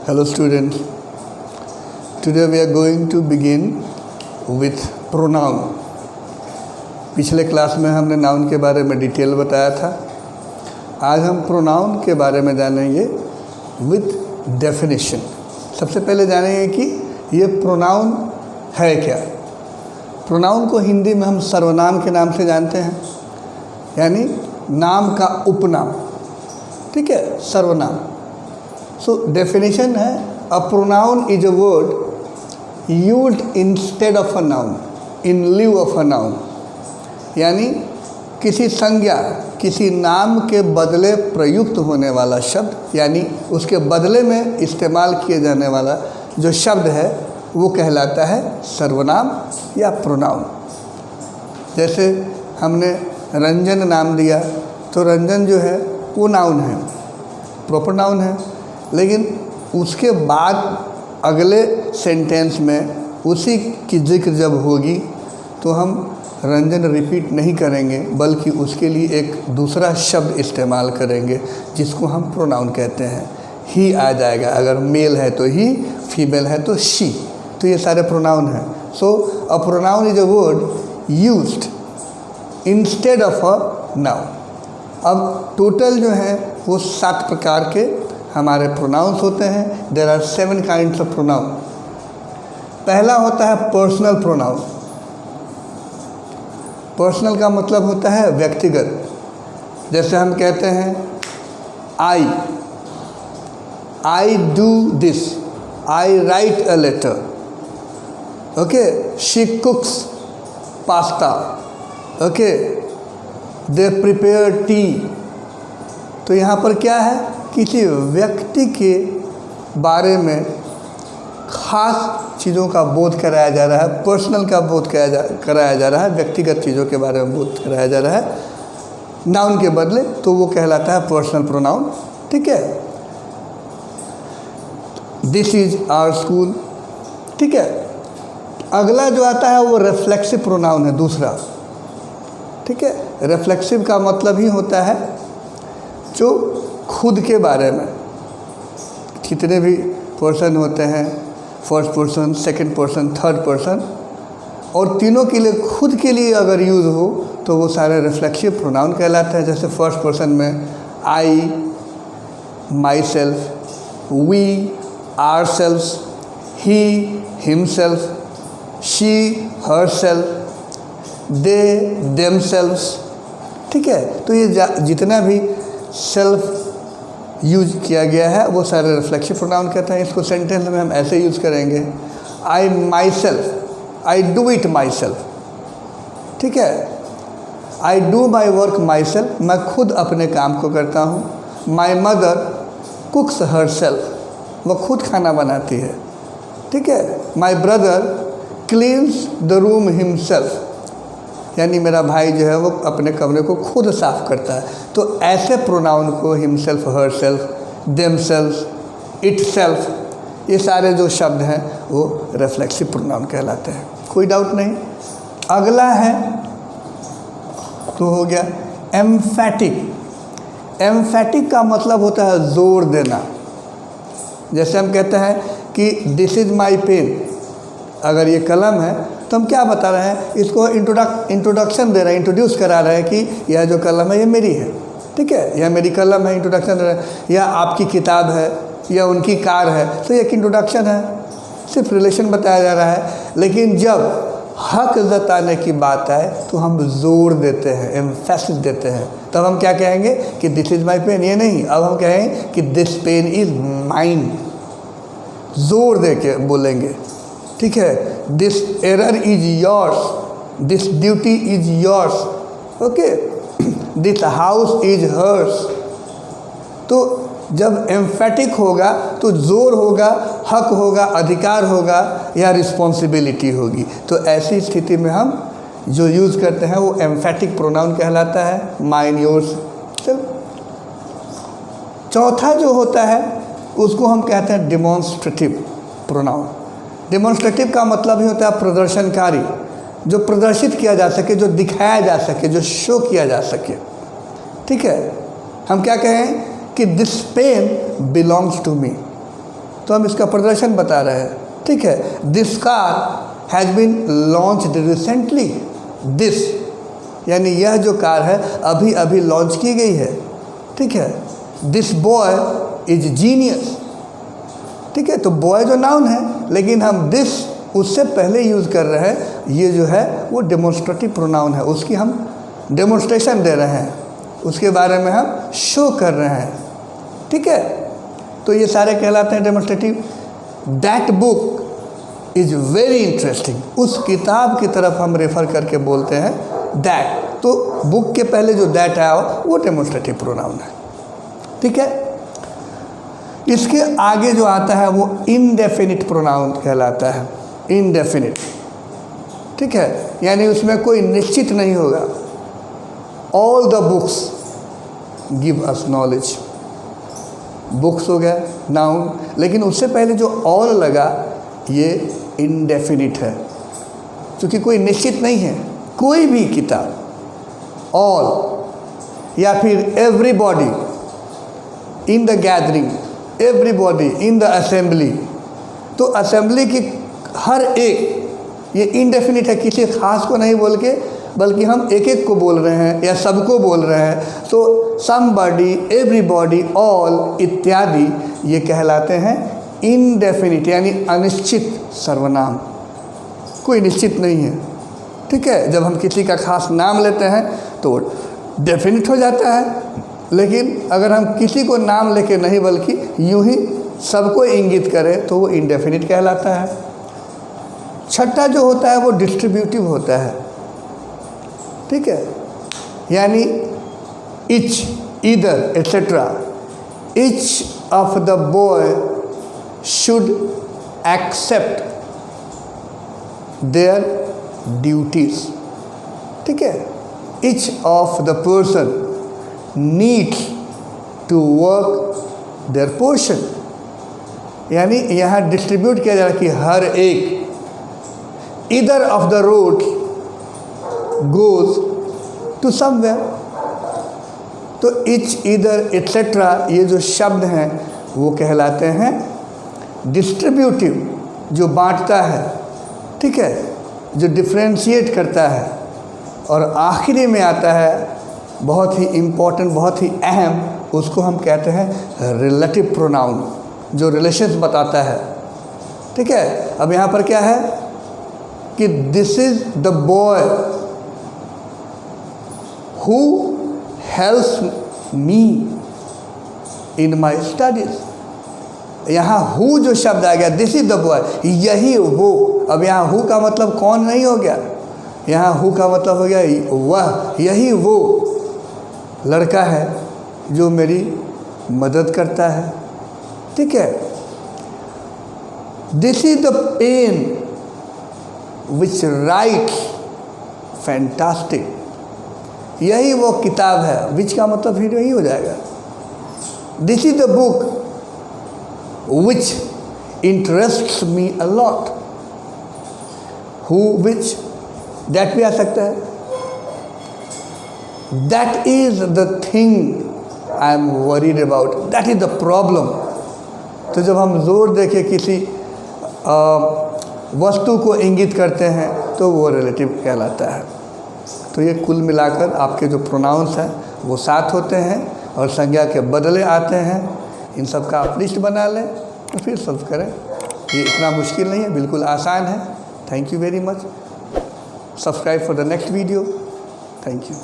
Hello students, today we are going to begin with pronoun. पिछले class में हमने noun के बारे में डिटेल बताया था। आज हम प्रोनाउन के बारे में जानेंगे विथ डेफिनेशन। सबसे पहले जानेंगे कि ये प्रोनाउन है क्या। प्रोनाउन को हिंदी में हम सर्वनाम के नाम से जानते हैं, यानी नाम का उपनाम, ठीक है, सर्वनाम। सो डेफिनेशन है अ pronoun is a word used instead of a noun in लिeu of a noun, यानी किसी संज्ञा, किसी नाम के बदले प्रयुक्त होने वाला शब्द, यानी उसके बदले में इस्तेमाल किए जाने वाला जो शब्द है वो कहलाता है सर्वनाम या प्रोनाउन। जैसे हमने रंजन नाम दिया तो रंजन जो है वो नाउन है, प्रॉपर नाउन है, लेकिन उसके बाद अगले सेंटेंस में उसी की जिक्र जब होगी तो हम रंजन रिपीट नहीं करेंगे, बल्कि उसके लिए एक दूसरा शब्द इस्तेमाल करेंगे जिसको हम प्रोनाउन कहते हैं। ही आ जाएगा, अगर मेल है तो ही, फीमेल है तो शी, तो ये सारे प्रोनाउन हैं। So a pronoun is a word used instead of a noun. अब टोटल जो है वो 7 प्रकार के हमारे प्रोनाउंस होते हैं। There are 7 kinds of pronoun. पहला होता है पर्सनल प्रोनाउन। पर्सनल का मतलब होता है व्यक्तिगत। जैसे हम कहते हैं I do this, I write a letter, okay, she cooks pasta, okay, they prepare tea. तो यहाँ पर क्या है, किसी व्यक्ति के बारे में खास चीज़ों का बोध कराया जा रहा है, पर्सनल का बोध कराया जा रहा है, व्यक्तिगत चीज़ों के बारे में बोध कराया जा रहा है नाउन के बदले, तो वो कहलाता है पर्सनल प्रोनाउन, ठीक है। दिस इज आवर स्कूल, ठीक है। अगला जो आता है वो रिफ्लेक्सिव प्रोनाउन है, दूसरा, ठीक है। रिफ्लेक्सिव का मतलब ही होता है जो खुद के बारे में, कितने भी पर्सन होते हैं, first person, second person, third person, और तीनों के लिए, खुद के लिए अगर यूज़ हो तो वो सारे रिफ्लेक्सिव प्रोनाउन कहलाते हैं। जैसे फर्स्ट पर्सन में I, myself, we, ourselves, he, himself, she, herself, they, themselves, ठीक है। तो ये जितना भी सेल्फ यूज किया गया है वो सारे रिफ्लेक्सिव प्रोनाउन कहते हैं। इसको सेंटेंस में हम ऐसे यूज़ करेंगे, I myself, I do it myself, ठीक है। I do my work myself, मैं खुद अपने काम को करता हूँ। माई मदर कुक्स हर सेल्फ, वह खुद खाना बनाती है, ठीक है। My brother cleans the room himself, यानी मेरा भाई जो है वो अपने कमरे को खुद साफ करता है। तो ऐसे प्रोनाउन को himself, her self, themselves, itself, ये सारे जो शब्द हैं वो रिफ्लेक्सिव प्रोनाउन कहलाते हैं। कोई डाउट नहीं। अगला है तो हो गया एम्फैटिक। एम्फैटिक का मतलब होता है जोर देना। जैसे हम कहते हैं कि दिस इज़ माई पेन, अगर ये कलम है तो हम क्या बता रहे हैं, इसको इंट्रोडक्शन दे रहे हैं, इंट्रोड्यूस करा रहे हैं कि यह जो कलम है ये मेरी है, ठीक है, यह मेरी कलम है, इंट्रोडक्शन दे रहे हैं। या आपकी किताब है या उनकी कार है, तो एक इंट्रोडक्शन है, सिर्फ रिलेशन बताया जा रहा है। लेकिन जब हक जताने की बात आए तो हम जोर देते हैं, एम्फेसिस देते हैं। तब हम क्या कहेंगे कि दिस इज़ माई पेन, ये नहीं, अब हम कहेंगे कि दिस पेन इज़ माइन, जोर दे के बोलेंगे, ठीक है। This error is yours, this duty is yours, okay, this house is hers. तो जब एम्फेटिक होगा तो जोर होगा, हक होगा, अधिकार होगा या रिस्पॉन्सिबिलिटी होगी। तो ऐसी स्थिति में हम जो यूज़ करते हैं वो एम्फेटिक प्रोनाउन कहलाता है, माइन, योर्स। चौथा जो होता है उसको हम कहते हैं डिमॉन्स्ट्रेटिव प्रोनाउन। डिमॉन्स्ट्रेटिव का मतलब ही होता है प्रदर्शनकारी, जो प्रदर्शित किया जा सके, जो दिखाया जा सके, जो शो किया जा सके, ठीक है। हम क्या कहें कि this pen belongs to me, तो हम इसका प्रदर्शन बता रहे हैं, ठीक है। This car has been launched recently. This यानी यह जो कार है अभी अभी लॉन्च की गई है, ठीक है। दिस बॉय इज जीनियस, ठीक है। तो बॉय जो नाउन है, लेकिन हम दिस उससे पहले यूज़ कर रहे हैं। ये जो है वो डेमोन्स्ट्रेटिव प्रोनाउन है, उसकी हम डेमोन्स्ट्रेशन दे रहे हैं, उसके बारे में हम शो कर रहे हैं, ठीक है। तो ये सारे कहलाते हैं demonstrative. That book is very interesting. उस किताब की तरफ हम रेफ़र करके बोलते हैं दैट। तो बुक के पहले जो दैट आया वो डेमोन्स्ट्रेटिव प्रोनाउन है, ठीक है। इसके आगे जो आता है वो इनडेफिनिट प्रोनाउन कहलाता है। इनडेफिनिट, ठीक है, यानी उसमें कोई निश्चित नहीं होगा। All the books give us knowledge. Books हो गया नाउन, लेकिन उससे पहले जो ऑल लगा ये इनडेफिनिट है, क्योंकि कोई निश्चित नहीं है। कोई भी किताब, ऑल या फिर everybody in the gathering, everybody in the assembly. तो असेंबली की हर एक, ये इनडेफिनिट है, किसी खास को नहीं बोल के, बल्कि हम एक एक को बोल रहे हैं या सबको बोल रहे हैं। तो समबॉडी, एवरीबॉडी, ऑल इत्यादि ये कहलाते हैं इनडेफिनिट, यानी अनिश्चित सर्वनाम। कोई निश्चित नहीं है, ठीक है। जब हम किसी का खास नाम लेते हैं तो डेफिनिट हो जाता है, लेकिन अगर हम किसी को नाम लेके नहीं बल्कि यूं ही सबको इंगित करें तो वो इनडेफिनिट कहलाता है। छठा जो होता है वो डिस्ट्रीब्यूटिव होता है, ठीक है, यानी each, either etcetera. Each of the boy should accept their duties, ठीक है। Each of the person needs to work their portion, यानी यहाँ डिस्ट्रीब्यूट किया जा रहा है कि हर एक। Either of the road goes to somewhere. तो इच, ईदर एट्सेट्रा ये जो शब्द हैं वो कहलाते हैं डिस्ट्रीब्यूटिव, जो बांटता है, ठीक है, जो डिफ्रेंशिएट करता है। और आखिरी में आता है बहुत ही इम्पोर्टेंट, बहुत ही अहम, उसको हम कहते हैं रिलेटिव प्रोनाउन, जो रिलेशंस बताता है, ठीक है। अब यहाँ पर क्या है कि this is the boy who helps me in my studies. यहाँ हु जो शब्द आ गया, दिस इज द बॉय, यही वो। अब यहाँ हु का मतलब कौन नहीं हो गया, यहाँ हु का मतलब हो गया वह, यही वो लड़का है जो मेरी मदद करता है, ठीक है। This is the pen which write fantastic. यही वो किताब है, विच का मतलब फिर यही हो जाएगा। This is the book which interests me a lot. Who, which, that भी आ सकता है। That is the thing I am worried about, that is the problem. तो जब हम जोर देके किसी वस्तु को इंगित करते हैं तो वो रिलेटिव कहलाता है। तो ये कुल मिलाकर आपके जो प्रोनाउंस हैं वो 7 होते हैं और संज्ञा के बदले आते हैं। इन सब का आप लिस्ट बना लें तो फिर सॉल्व करें। ये इतना मुश्किल नहीं है, बिल्कुल आसान है। Thank you very much. Subscribe for the next video. Thank you.